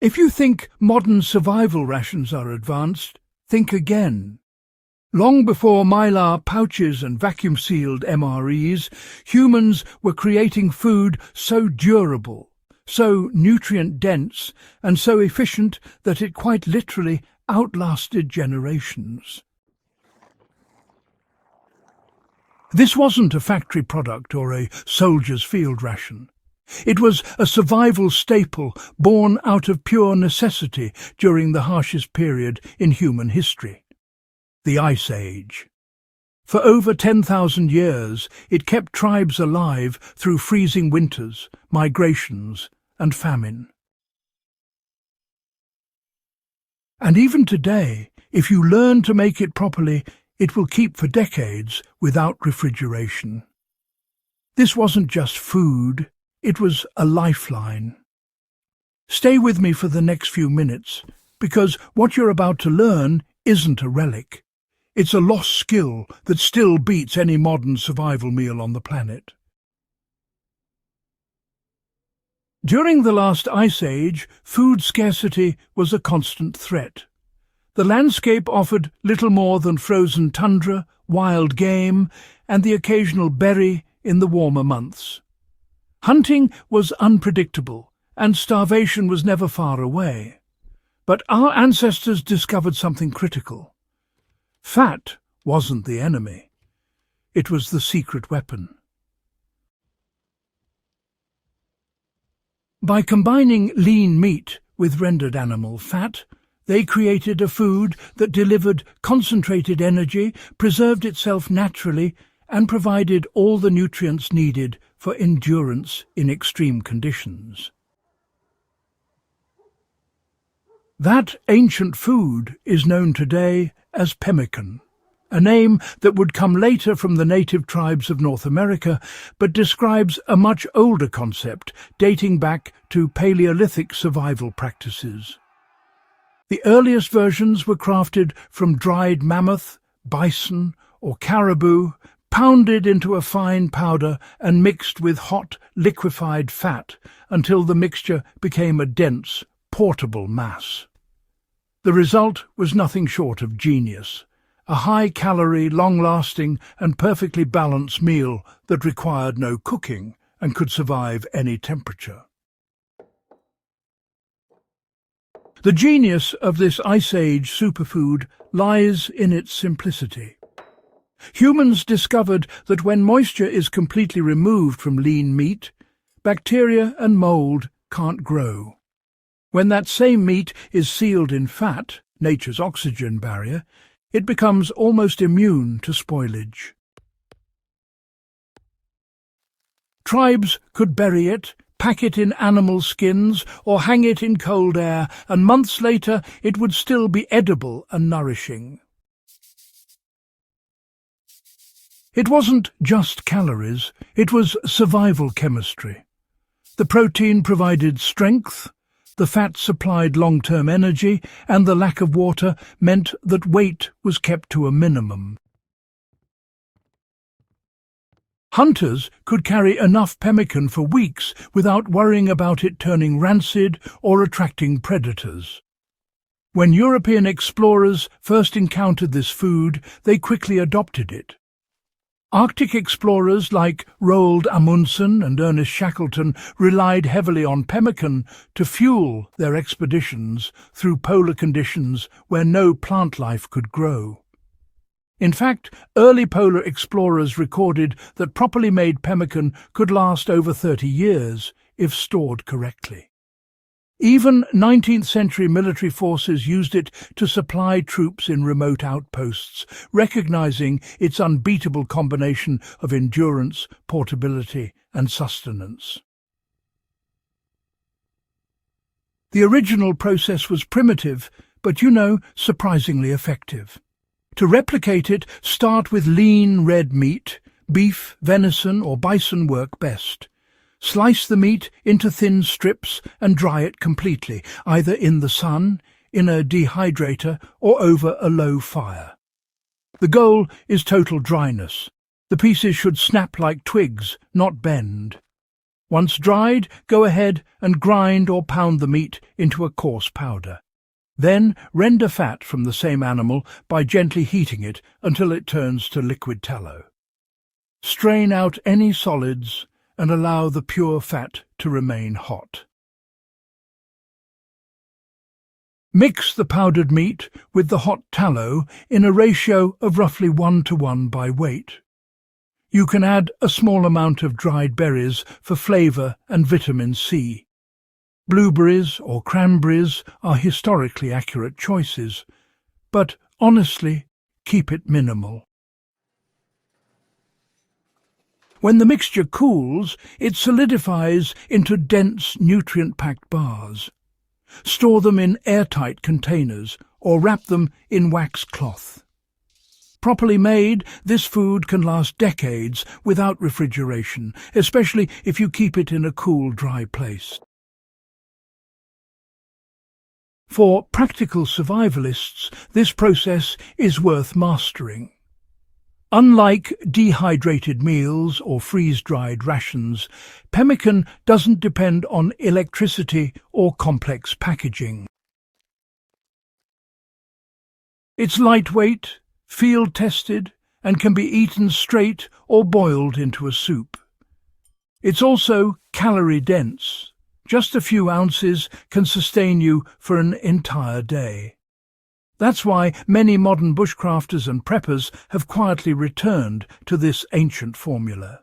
If you think modern survival rations are advanced, think again. Long before Mylar pouches and vacuum-sealed MREs, humans were creating food so durable, so nutrient-dense, and so efficient that it quite literally outlasted generations. This wasn't a factory product or a soldier's field ration. It was a survival staple born out of pure necessity during the harshest period in human history, the Ice Age. For over 10,000 years, it kept tribes alive through freezing winters, migrations, and famine. And even today, if you learn to make it properly, it will keep for decades without refrigeration. This wasn't just food, it was a lifeline. Stay with me for the next few minutes, because what you're about to learn isn't a relic. It's a lost skill that still beats any modern survival meal on the planet. During the last ice age, food scarcity was a constant threat. The landscape offered little more than frozen tundra, wild game, and the occasional berry in the warmer months. Hunting was unpredictable, and starvation was never far away. But our ancestors discovered something critical. Fat wasn't the enemy. It was the secret weapon. By combining lean meat with rendered animal fat, they created a food that delivered concentrated energy, preserved itself naturally, and provided all the nutrients needed for endurance in extreme conditions. That ancient food is known today as pemmican, a name that would come later from the native tribes of North America, but describes a much older concept dating back to Paleolithic survival practices. The earliest versions were crafted from dried mammoth, bison, or caribou, pounded into a fine powder and mixed with hot, liquefied fat until the mixture became a dense, portable mass. The result was nothing short of genius, a high-calorie, long-lasting and perfectly balanced meal that required no cooking and could survive any temperature. The genius of this Ice Age superfood lies in its simplicity. Humans discovered that when moisture is completely removed from lean meat, bacteria and mold can't grow. When that same meat is sealed in fat, nature's oxygen barrier, it becomes almost immune to spoilage. Tribes could bury it, pack it in animal skins, or hang it in cold air, and months later it would still be edible and nourishing. It wasn't just calories, it was survival chemistry. The protein provided strength, the fat supplied long-term energy, and the lack of water meant that weight was kept to a minimum. Hunters could carry enough pemmican for weeks without worrying about it turning rancid or attracting predators. When European explorers first encountered this food, they quickly adopted it. Arctic explorers like Roald Amundsen and Ernest Shackleton relied heavily on pemmican to fuel their expeditions through polar conditions where no plant life could grow. In fact, early polar explorers recorded that properly made pemmican could last over 30 years if stored correctly. Even 19th-century military forces used it to supply troops in remote outposts, recognizing its unbeatable combination of endurance, portability, and sustenance. The original process was primitive, but surprisingly effective. To replicate it, start with lean red meat. Beef, venison, or bison work best. Slice the meat into thin strips and dry it completely, either in the sun, in a dehydrator, or over a low fire. The goal is total dryness. The pieces should snap like twigs, not bend. Once dried, go ahead and grind or pound the meat into a coarse powder. Then render fat from the same animal by gently heating it until it turns to liquid tallow. Strain out any solids and allow the pure fat to remain hot. Mix the powdered meat with the hot tallow in a ratio of roughly 1:1 by weight. You can add a small amount of dried berries for flavour and vitamin C. Blueberries or cranberries are historically accurate choices, but honestly, keep it minimal. When the mixture cools, it solidifies into dense, nutrient-packed bars. Store them in airtight containers or wrap them in wax cloth. Properly made, this food can last decades without refrigeration, especially if you keep it in a cool, dry place. For practical survivalists, this process is worth mastering. Unlike dehydrated meals or freeze-dried rations, pemmican doesn't depend on electricity or complex packaging. It's lightweight, field-tested, and can be eaten straight or boiled into a soup. It's also calorie-dense. Just a few ounces can sustain you for an entire day. That's why many modern bushcrafters and preppers have quietly returned to this ancient formula.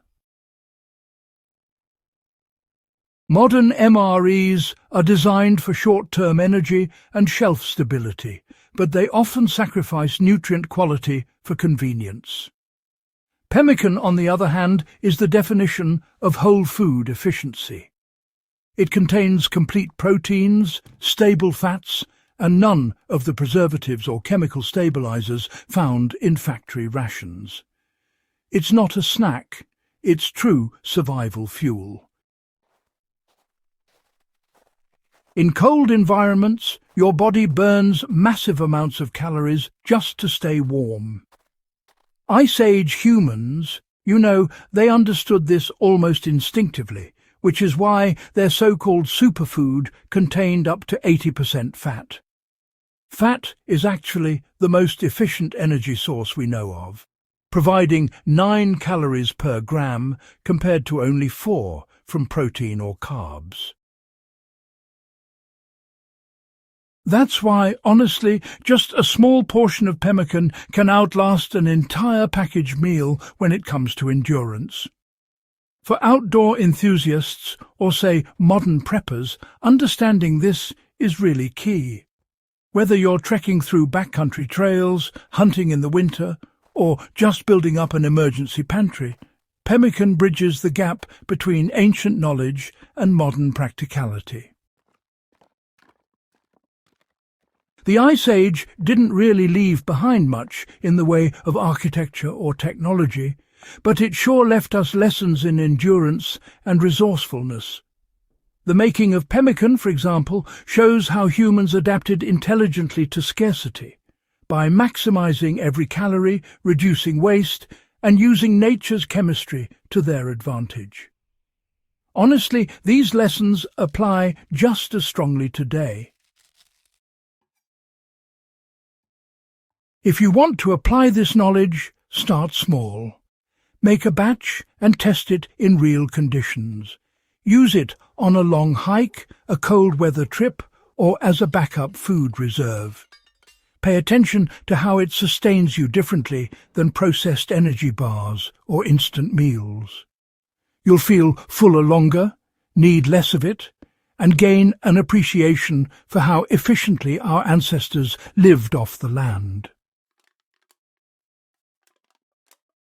Modern MREs are designed for short-term energy and shelf stability, but they often sacrifice nutrient quality for convenience. Pemmican, on the other hand, is the definition of whole food efficiency. It contains complete proteins, stable fats, and none of the preservatives or chemical stabilizers found in factory rations. It's not a snack, it's true survival fuel. In cold environments, your body burns massive amounts of calories just to stay warm. Ice Age humans, they understood this almost instinctively, which is why their so-called superfood contained up to 80% fat. Fat is actually the most efficient energy source we know of, providing 9 calories per gram compared to only 4 from protein or carbs. That's why, honestly, just a small portion of pemmican can outlast an entire packaged meal when it comes to endurance. For outdoor enthusiasts, or say modern preppers, understanding this is really key. Whether you're trekking through backcountry trails, hunting in the winter, or just building up an emergency pantry, pemmican bridges the gap between ancient knowledge and modern practicality. The Ice Age didn't really leave behind much in the way of architecture or technology, but it sure left us lessons in endurance and resourcefulness. The making of pemmican, for example, shows how humans adapted intelligently to scarcity, by maximizing every calorie, reducing waste, and using nature's chemistry to their advantage. Honestly, these lessons apply just as strongly today. If you want to apply this knowledge, start small. Make a batch and test it in real conditions. Use it on a long hike, a cold weather trip, or as a backup food reserve. Pay attention to how it sustains you differently than processed energy bars or instant meals. You'll feel fuller longer, need less of it, and gain an appreciation for how efficiently our ancestors lived off the land.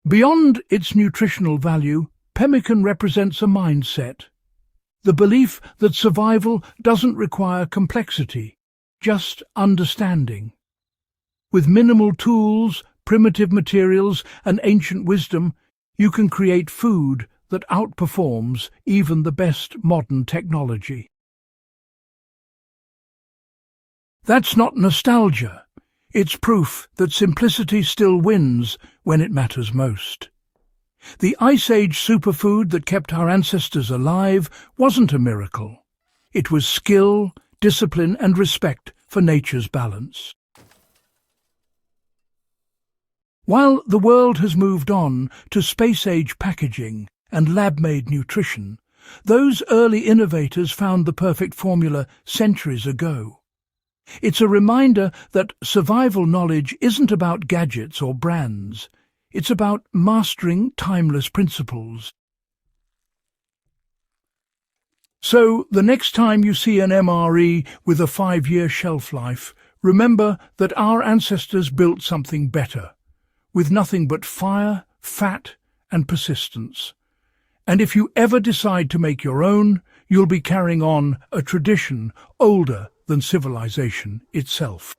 Beyond its nutritional value, pemmican represents a mindset. The belief that survival doesn't require complexity, just understanding. With minimal tools, primitive materials, and ancient wisdom, you can create food that outperforms even the best modern technology. That's not nostalgia. It's proof that simplicity still wins when it matters most. The Ice Age superfood that kept our ancestors alive wasn't a miracle. It was skill, discipline, and respect for nature's balance. While the world has moved on to space-age packaging and lab-made nutrition, those early innovators found the perfect formula centuries ago. It's a reminder that survival knowledge isn't about gadgets or brands. It's about mastering timeless principles. So, the next time you see an MRE with a 5-year shelf life, remember that our ancestors built something better, with nothing but fire, fat, and persistence. And if you ever decide to make your own, you'll be carrying on a tradition older than civilization itself.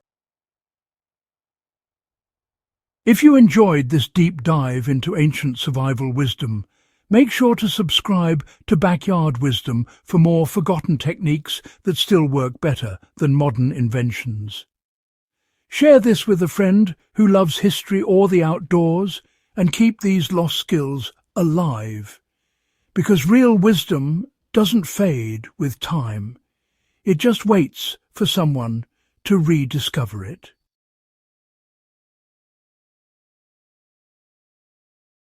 If you enjoyed this deep dive into ancient survival wisdom, make sure to subscribe to Backyard Wisdom for more forgotten techniques that still work better than modern inventions. Share this with a friend who loves history or the outdoors, and keep these lost skills alive. Because real wisdom doesn't fade with time. It just waits for someone to rediscover it.